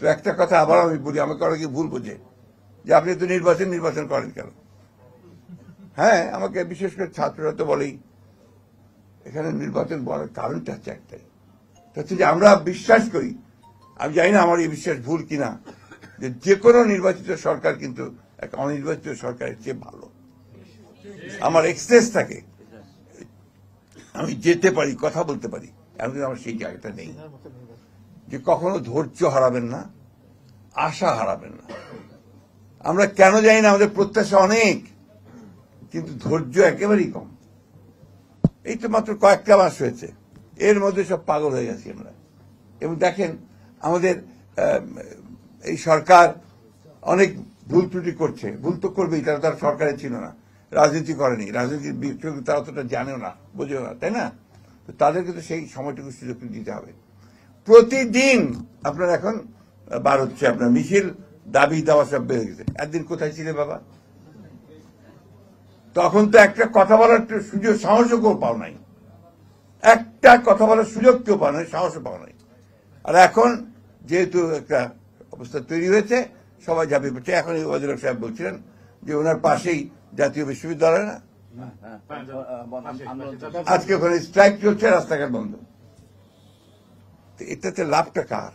তো একটা কথা আবার আমি বলি, আমাকে অনেকে ভুল বোঝে যে আপনি তো নির্বাচন করেন কেন। হ্যাঁ, আমাকে বিশেষ করে ছাত্ররা তো বলেই এখানে নির্বাচন বলার কারণটা হচ্ছে একটাই, হচ্ছে যে আমরা বিশ্বাস করি, আমি জানি না আমার এই বিশ্বাস ভুল কিনা, যে কোনো নির্বাচিত সরকার কিন্তু একটা অনির্বাচিত সরকারের চেয়ে ভালো। আমার এক্সেস থাকে, আমি যেতে পারি, কথা বলতে পারি, এমন আমার সেই জায়গাটা নেই। যে কখনো ধৈর্য হারাবেন না, আশা হারাবেন না। আমরা কেন জানি না, আমাদের প্রত্যাশা অনেক, কিন্তু ধৈর্য একেবারেই কম। এই তো মাত্র কয়েকটা মাস হয়েছে, এর মধ্যে সব পাগল হয়ে গেছি আমরা। এবং দেখেন আমাদের এই সরকার অনেক ভুল ত্রুটি করছে, ভুল তো করবেই, তারা সরকারে ছিল না, রাজনীতি করেনি, রাজনীতির বিষয় তারা অতটা জানেও না, বোঝেও না, তাই না? তো তাদেরকে তো সেই সময়টুকু সুযোগ দিতে হবে। প্রতিদিন আপনার এখন বার হচ্ছে, আপনার মিছিল, দাবি দাওয়া সব বেড়ে গেছে। একদিন কোথায় ছিলে বাবা? তখন তো একটা কথা বলার সুযোগ, সাহসও কেউ পাও নাই, একটা কথা বলার সুযোগ কেউ পাও নাই, সাহসও পাও নাই। আর এখন যেহেতু একটা অবস্থা তৈরি হয়েছে, সবাই ঝাঁপিয়ে পড়ছে। এখন ওয়াজির সাহেব বলছিলেন যে ওনার পাশেই জাতীয় বিশ্ববিদ্যালয়, না আজকে ওখানে স্ট্রাইক চলছে, রাস্তাঘাট বন্ধ। এটাতে লাভটা কার?